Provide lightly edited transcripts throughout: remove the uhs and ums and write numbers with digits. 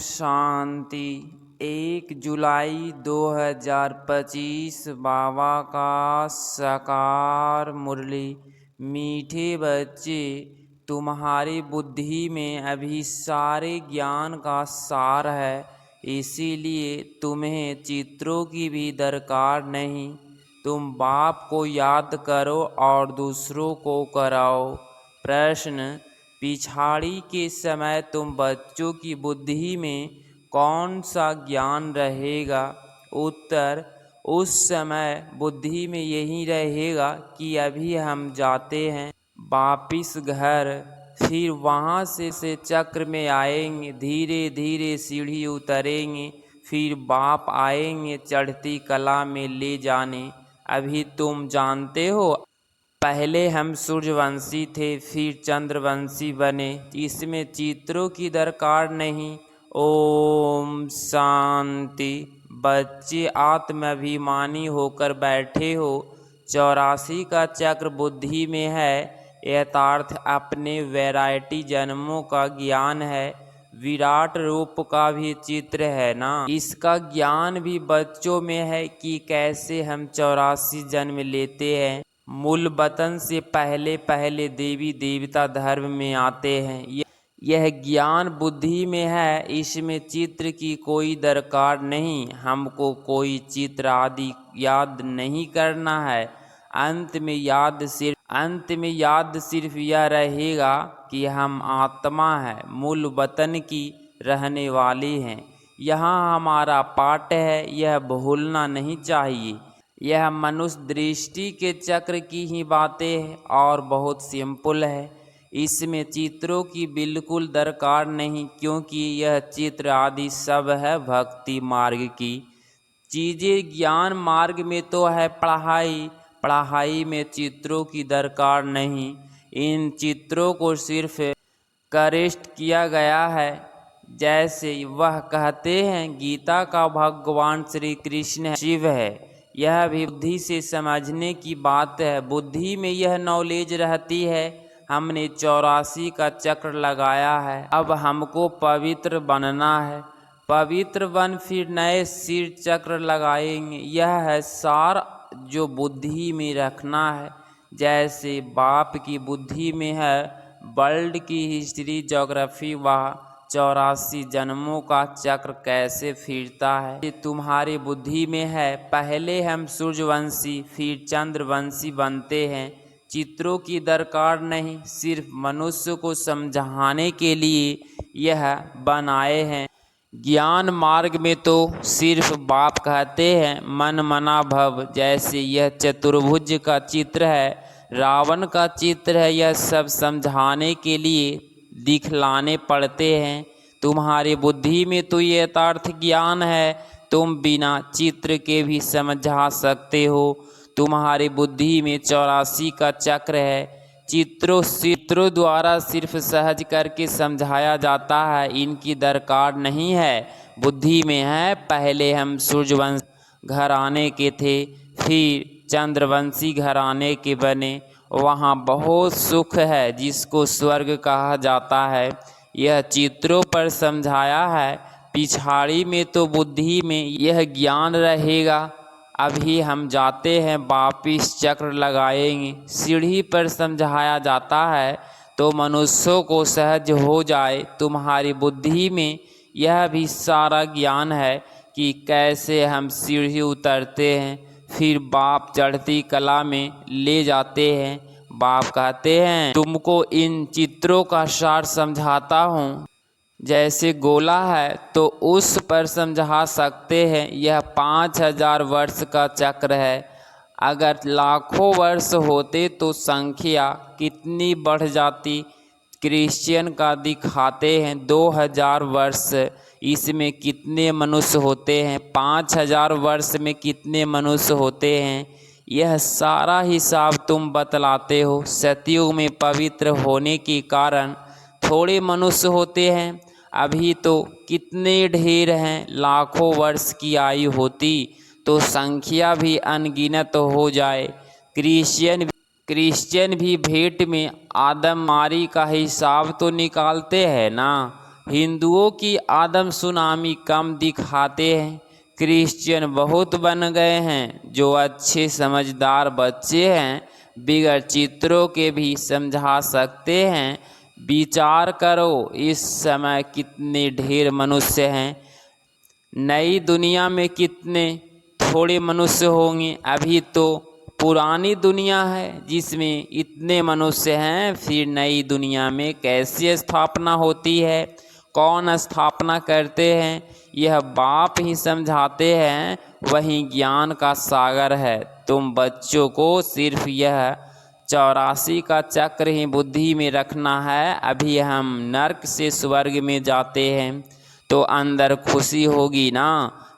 शांति। 1 जुलाई 2025 बाबा का साकार मुरली। मीठे बच्चे, तुम्हारी बुद्धि में अभी सारे ज्ञान का सार है, इसीलिए तुम्हें चित्रों की भी दरकार नहीं। तुम बाप को याद करो और दूसरों को कराओ। प्रश्न: पिछाड़ी के समय तुम बच्चों की बुद्धि में कौन सा ज्ञान रहेगा? उत्तर: उस समय बुद्धि में यही रहेगा कि अभी हम जाते हैं वापिस घर, फिर वहाँ से चक्र में आएंगे, धीरे धीरे सीढ़ी उतरेंगे, फिर बाप आएंगे चढ़ती कला में ले जाने। अभी तुम जानते हो, पहले हम सूर्यवंशी थे, फिर चंद्रवंशी बने। इसमें चित्रों की दरकार नहीं। ओम शांति। बच्चे आत्माभिमानी होकर बैठे हो। 84 का चक्र बुद्धि में है। यथार्थ अपने वैरायटी जन्मों का ज्ञान है। विराट रूप का भी चित्र है ना। इसका ज्ञान भी बच्चों में है कि कैसे हम 84 जन्म लेते हैं। मूल वतन से पहले पहले देवी देवता धर्म में आते हैं। यह ज्ञान बुद्धि में है। इसमें चित्र की कोई दरकार नहीं। हमको कोई चित्र आदि याद नहीं करना है। अंत में याद सिर्फ यह रहेगा कि हम आत्मा है, मूल वतन की रहने वाले हैं। यहाँ हमारा पाठ है, यह भूलना नहीं चाहिए। यह मनुष्य दृष्टि के चक्र की ही बातें हैं और बहुत सिंपल है। इसमें चित्रों की बिल्कुल दरकार नहीं, क्योंकि यह चित्र आदि सब है भक्ति मार्ग की चीज़ें। ज्ञान मार्ग में तो है पढ़ाई में चित्रों की दरकार नहीं। इन चित्रों को सिर्फ करेस्ट किया गया है। जैसे वह कहते हैं गीता का भगवान श्री कृष्ण शिव है। यह भी बुद्धि से समझने की बात है। बुद्धि में यह नॉलेज रहती है। हमने 84 का चक्र लगाया है। अब हमको पवित्र बनना है। पवित्र बन फिर नए सिर चक्र लगाएंगे। यह है सार जो बुद्धि में रखना है। जैसे बाप की बुद्धि में है वर्ल्ड की हिस्ट्री, ज्योग्राफी, वह 84 जन्मों का चक्र कैसे फिरता है, ये तुम्हारी बुद्धि में है। पहले हम सूर्यवंशी फिर चंद्रवंशी बनते हैं। चित्रों की दरकार नहीं, सिर्फ मनुष्य को समझाने के लिए यह बनाए हैं। ज्ञान मार्ग में तो सिर्फ बाप कहते हैं मन मना भव। जैसे यह चतुर्भुज का चित्र है, रावण का चित्र है, यह सब समझाने के लिए दिखलाने पड़ते हैं। तुम्हारी बुद्धि में तो ये यथार्थ ज्ञान है, तुम बिना चित्र के भी समझा सकते हो। तुम्हारी बुद्धि में 84 का चक्र है। चित्रों द्वारा सिर्फ सहज करके समझाया जाता है, इनकी दरकार नहीं है। बुद्धि में है पहले हम सूर्यवंश घराने के थे, फिर चंद्रवंशी घराने के बने। वहाँ बहुत सुख है जिसको स्वर्ग कहा जाता है। यह चित्रों पर समझाया है। पिछाड़ी में तो बुद्धि में यह ज्ञान रहेगा। अभी हम जाते हैं वापिस चक्र लगाएंगे। सीढ़ी पर समझाया जाता है तो मनुष्यों को सहज हो जाए। तुम्हारी बुद्धि में यह भी सारा ज्ञान है कि कैसे हम सीढ़ी उतरते हैं, फिर बाप चढ़ती कला में ले जाते हैं। बाप कहते हैं तुमको इन चित्रों का सार समझाता हूँ। जैसे गोला है तो उस पर समझा सकते हैं। यह 5000 वर्ष का चक्र है। अगर लाखों वर्ष होते तो संख्या कितनी बढ़ जाती। क्रिश्चियन का दिखाते हैं 2000 वर्ष, इसमें कितने मनुष्य होते हैं। 5000 वर्ष में कितने मनुष्य होते हैं, यह सारा हिसाब तुम बतलाते हो। सतयुग में पवित्र होने के कारण थोड़े मनुष्य होते हैं। अभी तो कितने ढेर हैं। लाखों वर्ष की आयु होती तो संख्या भी अनगिनत हो जाए। क्रिश्चियन भी भेंट में आदममारी का हिसाब तो निकालते हैं ना। हिंदुओं की आदमशुमारी कम दिखाते हैं। क्रिश्चियन बहुत बन गए हैं। जो अच्छे समझदार बच्चे हैं बिगड़ चित्रों के भी समझा सकते हैं। विचार करो, इस समय कितने ढेर मनुष्य हैं। नई दुनिया में कितने थोड़े मनुष्य होंगे। अभी तो पुरानी दुनिया है जिसमें इतने मनुष्य हैं, फिर नई दुनिया में कैसे स्थापना होती है, कौन स्थापना करते हैं, यह बाप ही समझाते हैं। वही ज्ञान का सागर है। तुम बच्चों को सिर्फ यह 84 का चक्र ही बुद्धि में रखना है। अभी हम नर्क से स्वर्ग में जाते हैं तो अंदर खुशी होगी ना।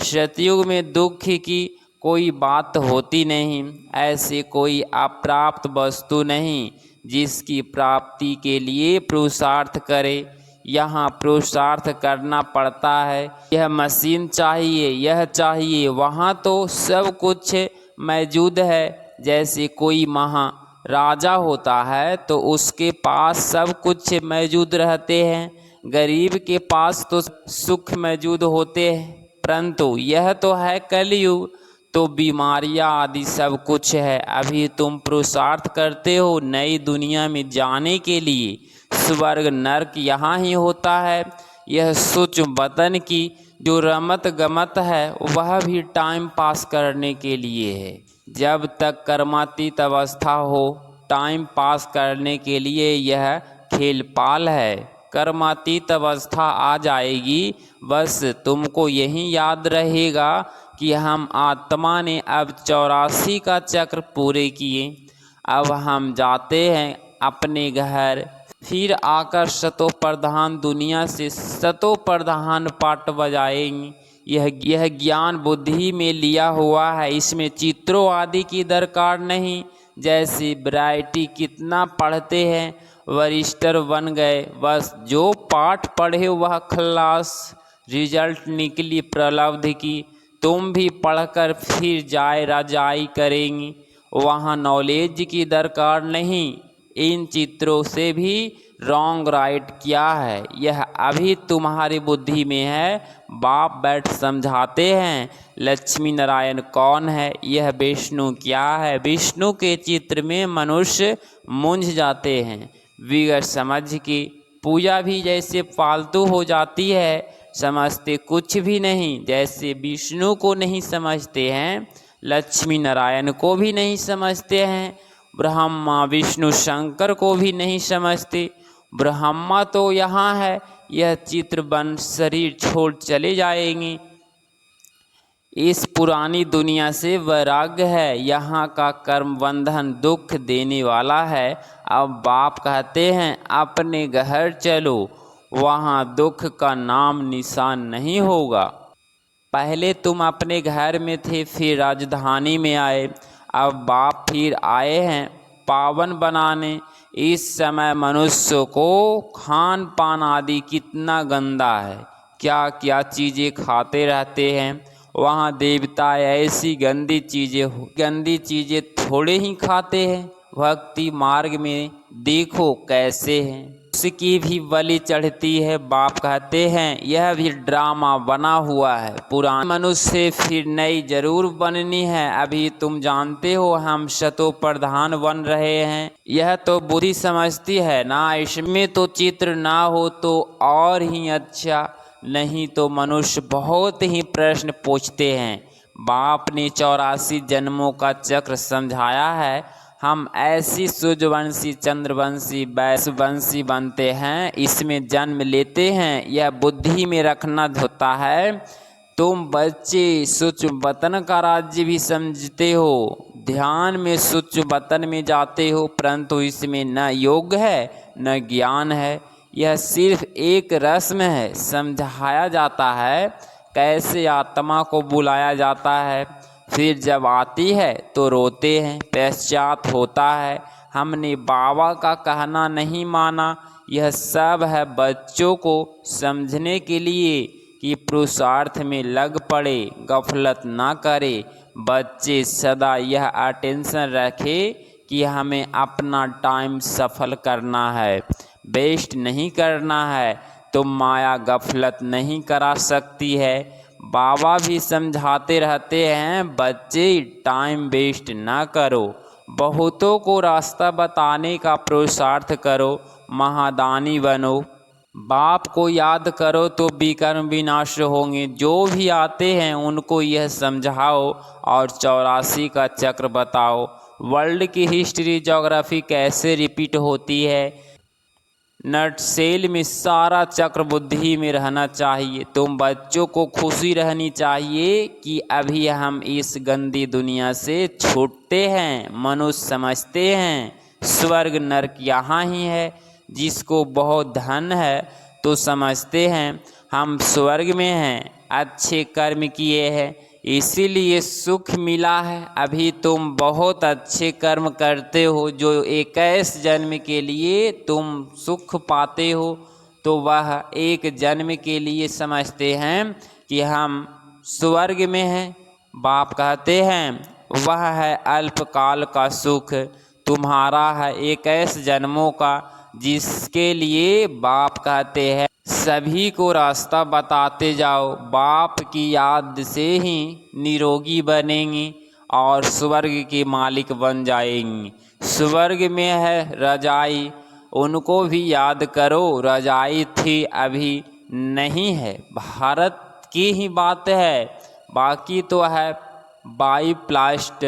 सतयुग में दुख की कोई बात होती नहीं। ऐसे कोई अप्राप्त वस्तु नहीं जिसकी प्राप्ति के लिए पुरुषार्थ करे। यहाँ पुरुषार्थ करना पड़ता है। यह मशीन चाहिए, यह चाहिए, वहाँ तो सब कुछ मौजूद है। जैसे कोई महाराजा होता है तो उसके पास सब कुछ मौजूद रहते हैं। गरीब के पास तो सुख मौजूद होते हैं। परंतु यह तो है कलयुग, तो बीमारियां आदि सब कुछ है। अभी तुम पुरुषार्थ करते हो नई दुनिया में जाने के लिए। स्वर्ग नर्क यहाँ ही होता है। यह सोच वतन की जो रमत गमत है वह भी टाइम पास करने के लिए है। जब तक कर्मातीत अवस्था हो, टाइम पास करने के लिए यह खेल पाल है। कर्मातीत अवस्था आ जाएगी, बस तुमको यही याद रहेगा कि हम आत्मा ने अब 84 का चक्र पूरे किए। अब हम जाते हैं अपने घर, फिर आकर सतो प्रधान दुनिया से सतो प्रधान पाठ बजाएंगे। यह ज्ञान बुद्धि में लिया हुआ है। इसमें चित्रों आदि की दरकार नहीं। जैसे वैरायटी कितना पढ़ते हैं, वरिष्ठर बन गए, बस जो पाठ पढ़े वह खल्लास, रिजल्ट निकली प्रलब्ध की। तुम भी पढ़कर फिर जाए रजाई करेंगी। वहाँ नॉलेज की दरकार नहीं। इन चित्रों से भी रॉन्ग राइट क्या है यह अभी तुम्हारी बुद्धि में है। बाप बैठ समझाते हैं। लक्ष्मी नारायण कौन है, यह विष्णु क्या है। विष्णु के चित्र में मनुष्य मूंझ जाते हैं। बिगड़ समझ की पूजा भी जैसे फालतू हो जाती है, समझते कुछ भी नहीं। जैसे विष्णु को नहीं समझते हैं, लक्ष्मी नारायण को भी नहीं समझते हैं, ब्रह्मा विष्णु शंकर को भी नहीं समझते। ब्रह्मा तो यहाँ है, यह चित्र बन शरीर छोड़ चले जाएंगे। इस पुरानी दुनिया से वैराग्य है। यहाँ का कर्म बंधन दुख देने वाला है। अब बाप कहते हैं अपने घर चलो, वहाँ दुख का नाम निशान नहीं होगा। पहले तुम अपने घर में थे, फिर राजधानी में आए। अब बाप फिर आए हैं पावन बनाने। इस समय मनुष्य को खान पान आदि कितना गंदा है, क्या क्या चीज़ें खाते रहते हैं। वहाँ देवता ऐसी गंदी चीज़ें थोड़े ही खाते हैं। भक्ति मार्ग में देखो कैसे हैं, उसकी भी बलि चढ़ती है। बाप कहते हैं यह भी ड्रामा बना हुआ है। पुराने मनुष्य फिर नई जरूर बननी है। अभी तुम जानते हो हम शतो प्रधान बन रहे हैं। यह तो बुद्धि समझती है ना। इसमें तो चित्र ना हो तो और ही अच्छा, नहीं तो मनुष्य बहुत ही प्रश्न पूछते हैं। बाप ने 84 जन्मों का चक्र समझाया है। हम ऐसी सूर्यवंशी, चंद्रवंशी, वैश्यवंशी बनते हैं, इसमें जन्म लेते हैं। यह बुद्धि में रखना होता है। तुम बच्चे सूक्ष्म वतन का राज्य भी समझते हो, ध्यान में सूक्ष्म वतन में जाते हो, परंतु इसमें न योग है न ज्ञान है। यह सिर्फ एक रस्म है। समझाया जाता है कैसे आत्मा को बुलाया जाता है, फिर जब आती है तो रोते हैं, पश्चात होता है। हमने बाबा का कहना नहीं माना। यह सब है बच्चों को समझने के लिए कि पुरुषार्थ में लग पड़े, गफलत ना करे। बच्चे सदा यह अटेंशन रखे कि हमें अपना टाइम सफल करना है, वेस्ट नहीं करना है। तो तुम माया गफलत नहीं करा सकती है। बाबा भी समझाते रहते हैं, बच्चे टाइम वेस्ट ना करो, बहुतों को रास्ता बताने का पुरुषार्थ करो, महादानी बनो। बाप को याद करो तो विकर्म विनाश होंगे। जो भी आते हैं उनको यह समझाओ और 84 का चक्र बताओ। वर्ल्ड की हिस्ट्री ज्योग्राफी कैसे रिपीट होती है, नटसेल में सारा चक्र बुद्धि में रहना चाहिए। तुम बच्चों को खुशी रहनी चाहिए कि अभी हम इस गंदी दुनिया से छूटते हैं। मनुष्य समझते हैं स्वर्ग नरक यहाँ ही है। जिसको बहुत धन है तो समझते हैं हम स्वर्ग में हैं, अच्छे कर्म किए हैं इसीलिए सुख मिला है। अभी तुम बहुत अच्छे कर्म करते हो जो 21 जन्म के लिए तुम सुख पाते हो, तो वह एक जन्म के लिए समझते हैं कि हम स्वर्ग में हैं। बाप कहते हैं वह है अल्पकाल का सुख, तुम्हारा है 21 जन्मों का, जिसके लिए बाप कहते हैं सभी को रास्ता बताते जाओ। बाप की याद से ही निरोगी बनेंगी और स्वर्ग के मालिक बन जाएंगी। स्वर्ग में है रजाई, उनको भी याद करो। रजाई थी अभी नहीं है, भारत की ही बात है, बाकी तो है बाई प्लास्ट।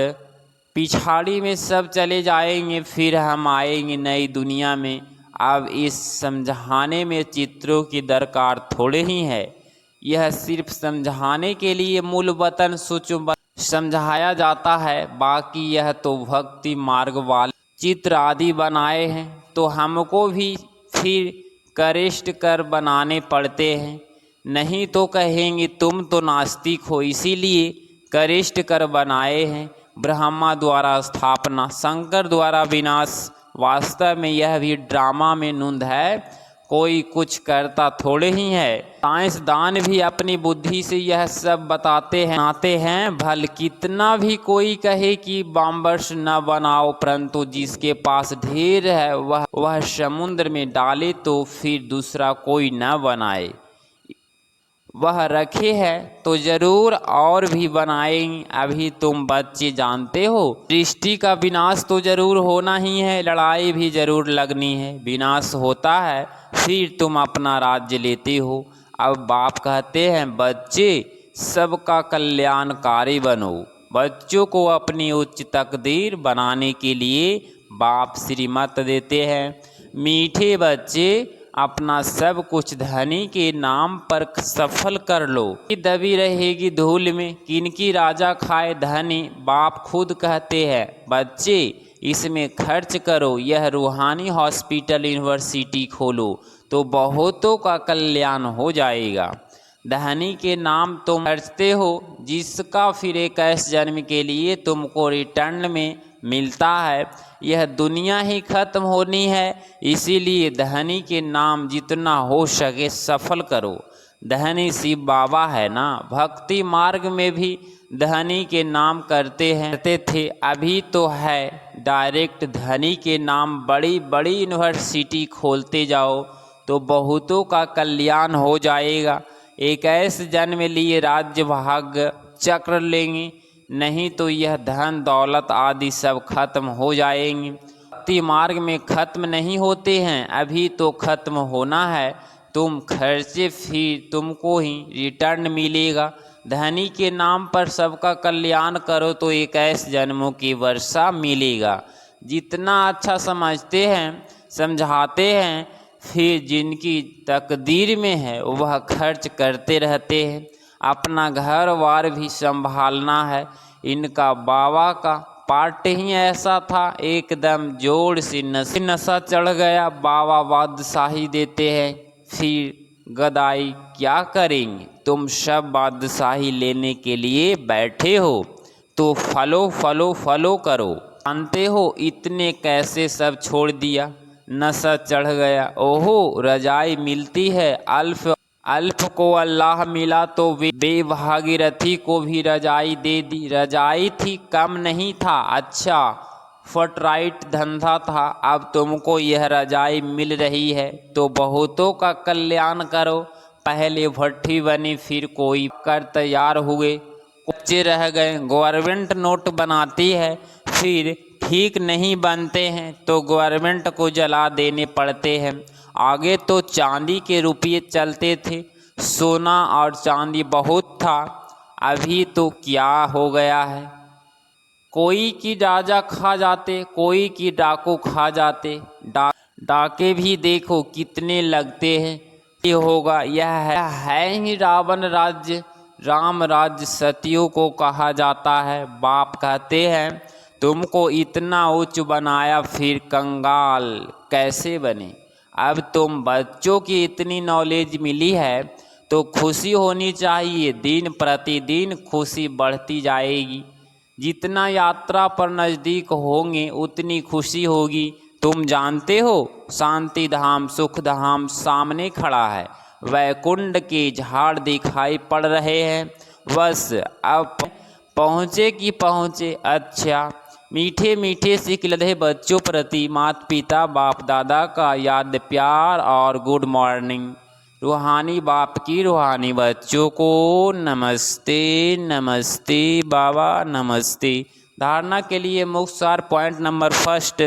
पिछाड़ी में सब चले जाएंगे, फिर हम आएंगे नई दुनिया में। अब इस समझाने में चित्रों की दरकार थोड़े ही है, यह सिर्फ समझाने के लिए मूल वतन सूक्ष्म समझाया जाता है। बाकी यह तो भक्ति मार्ग वाले चित्र आदि बनाए हैं, तो हमको भी फिर करेष्ट कर बनाने पड़ते हैं। नहीं तो कहेंगे तुम तो नास्तिक हो, इसीलिए करेष्ट कर बनाए हैं। ब्रह्मा द्वारा स्थापना, शंकर द्वारा विनाश। वास्तव में यह भी ड्रामा में नूंद है, कोई कुछ करता थोड़े ही है। साइंसदान भी अपनी बुद्धि से यह सब बताते हैं। भल कितना भी कोई कहे कि बॉम्बर्स न बनाओ, परंतु जिसके पास ढेर है वह समुद्र में डाले तो फिर दूसरा कोई न बनाए। वह रखे है तो जरूर और भी बनाएंगे। अभी तुम बच्चे जानते हो सृष्टि का विनाश तो जरूर होना ही है, लड़ाई भी जरूर लगनी है। विनाश होता है फिर तुम अपना राज्य लेते हो। अब बाप कहते हैं बच्चे सबका कल्याणकारी बनो। बच्चों को अपनी उच्च तकदीर बनाने के लिए बाप श्रीमत देते हैं। मीठे बच्चे अपना सब कुछ धनी के नाम पर सफल कर लो। दबी रहेगी धूल में किनकी राजा खाए धनी। बाप खुद कहते हैं बच्चे इसमें खर्च करो, यह रूहानी हॉस्पिटल यूनिवर्सिटी खोलो तो बहुतों का कल्याण हो जाएगा। धनी के नाम तुम खर्चते हो, जिसका फिर 21 जन्म के लिए तुमको रिटर्न में मिलता है। यह दुनिया ही खत्म होनी है, इसीलिए धनी के नाम जितना हो सके सफल करो। धनी शिव बाबा है ना, भक्ति मार्ग में भी धनी के नाम करते थे। अभी तो है डायरेक्ट धनी के नाम बड़ी बड़ी यूनिवर्सिटी खोलते जाओ तो बहुतों का कल्याण हो जाएगा। 21 जन्म लिए राज्य भाग्य चक्र लेंगे, नहीं तो यह धन दौलत आदि सब खत्म हो जाएंगे। भक्ति मार्ग में खत्म नहीं होते हैं, अभी तो खत्म होना है। तुम खर्चे फिर तुमको ही रिटर्न मिलेगा। धनी के नाम पर सबका कल्याण करो तो 21 जन्मों की वर्षा मिलेगा। जितना अच्छा समझते हैं समझाते हैं, फिर जिनकी तकदीर में है वह खर्च करते रहते हैं। अपना घर वार भी संभालना है। इनका बाबा का पार्ट ही ऐसा था, एकदम जोड़ से नशा चढ़ गया। बाबा बादशाही देते हैं, फिर गदाई क्या करेंगे। तुम सब बादशाही लेने के लिए बैठे हो तो फलो करो। जानते हो इतने कैसे सब छोड़ दिया, नशा चढ़ गया। ओहो रजाई मिलती है, अल्फ को अल्लाह मिला तो बेभागीरथी को भी रजाई दे दी। रजाई थी, कम नहीं था। अच्छा फुटराइट धंधा था, अब तुमको यह रजाई मिल रही है तो बहुतों का कल्याण करो। पहले भट्टी बनी, फिर कोई कर तैयार हुए, कच्चे रह गए। गवर्नमेंट नोट बनाती है, फिर ठीक नहीं बनते हैं तो गवर्नमेंट को जला देने पड़ते हैं। आगे तो चांदी के रुपये चलते थे, सोना और चांदी बहुत था। अभी तो क्या हो गया है, कोई की राजा खा जाते, कोई की डाकू खा जाते। डाके भी देखो कितने लगते हैं। ये होगा, यह है ही रावण राज्य। राम राज्य सतियों को कहा जाता है। बाप कहते हैं तुमको इतना उच्च बनाया, फिर कंगाल कैसे बने। अब तुम बच्चों की इतनी नॉलेज मिली है तो खुशी होनी चाहिए। दिन प्रतिदिन खुशी बढ़ती जाएगी। जितना यात्रा पर नज़दीक होंगे उतनी खुशी होगी। तुम जानते हो, शांति धाम सुख धाम सामने खड़ा है। वैकुंठ के झाड़ दिखाई पड़ रहे हैं। बस अब पहुँचे कि पहुँचे। अच्छा, मीठे मीठे सिकलधे बच्चों प्रति माता पिता बाप दादा का याद प्यार और गुड मॉर्निंग। रूहानी बाप की रूहानी बच्चों को नमस्ते नमस्ते बाबा नमस्ते। धारणा के लिए मुख्य सार पॉइंट नंबर फर्स्ट,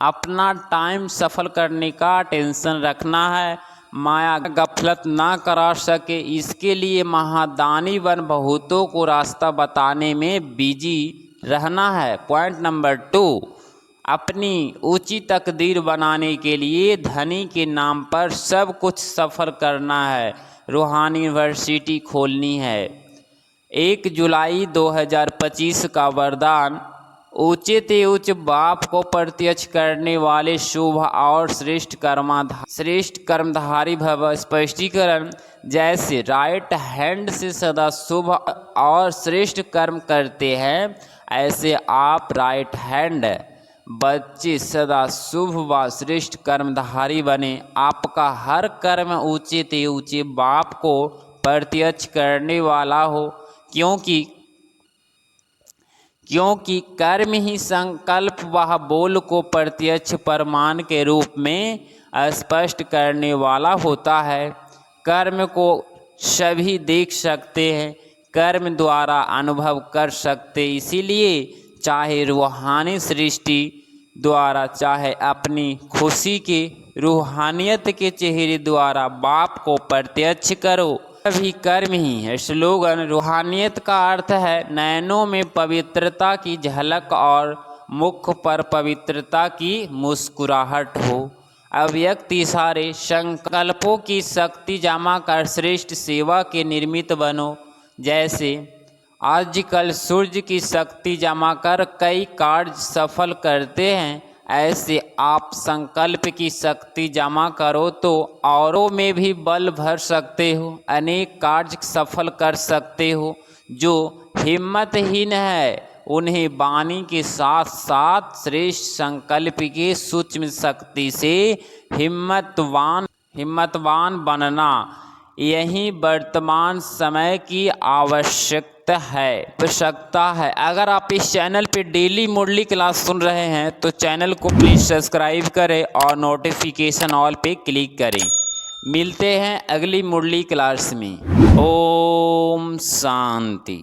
अपना टाइम सफल करने का टेंशन रखना है। माया गफलत ना करा सके, इसके लिए महादानी बन बहुतों को रास्ता बताने में बिजी रहना है। पॉइंट नंबर 2, अपनी ऊंची तकदीर बनाने के लिए धनी के नाम पर सब कुछ सफल करना है। रूहानी यूनिवर्सिटी खोलनी है। 1 जुलाई 2025 का वरदान, ऊंचे ते उच्च बाप को प्रत्यक्ष करने वाले शुभ और श्रेष्ठ कर्मधारी भव। स्पष्टीकरण, जैसे राइट हैंड से सदा शुभ और श्रेष्ठ कर्म करते हैं, ऐसे आप राइट हैंड बच्चे सदा शुभ व श्रेष्ठ कर्मधारी बने। आपका हर कर्म ऊंचे ते ऊंचे बाप को प्रत्यक्ष करने वाला हो, क्योंकि कर्म ही संकल्प व बोल को प्रत्यक्ष प्रमाण के रूप में स्पष्ट करने वाला होता है। कर्म को सभी देख सकते हैं, कर्म द्वारा अनुभव कर सकते। इसीलिए चाहे रूहानी सृष्टि द्वारा, चाहे अपनी खुशी के रूहानियत के चेहरे द्वारा बाप को प्रत्यक्ष करो, सभी कर्म ही है। स्लोगन, रूहानियत का अर्थ है नयनों में पवित्रता की झलक और मुख पर पवित्रता की मुस्कुराहट हो। अव्यक्त इशारे संकल्पों की शक्ति जमा कर श्रेष्ठ सेवा के निर्मित बनो। जैसे आजकल सूर्य की शक्ति जमा कर कई कार्य सफल करते हैं, ऐसे आप संकल्प की शक्ति जमा करो तो औरों में भी बल भर सकते हो, अनेक कार्य सफल कर सकते हो। जो हिम्मतहीन है उन्हें वाणी के साथ साथ श्रेष्ठ संकल्प के सूक्ष्म शक्ति से हिम्मतवान बनना, यही वर्तमान समय की आवश्यकता है। अगर आप इस चैनल पे डेली मुरली क्लास सुन रहे हैं तो चैनल को प्लीज़ सब्सक्राइब करें और नोटिफिकेशन ऑल पे क्लिक करें। मिलते हैं अगली मुरली क्लास में। ओम शांति।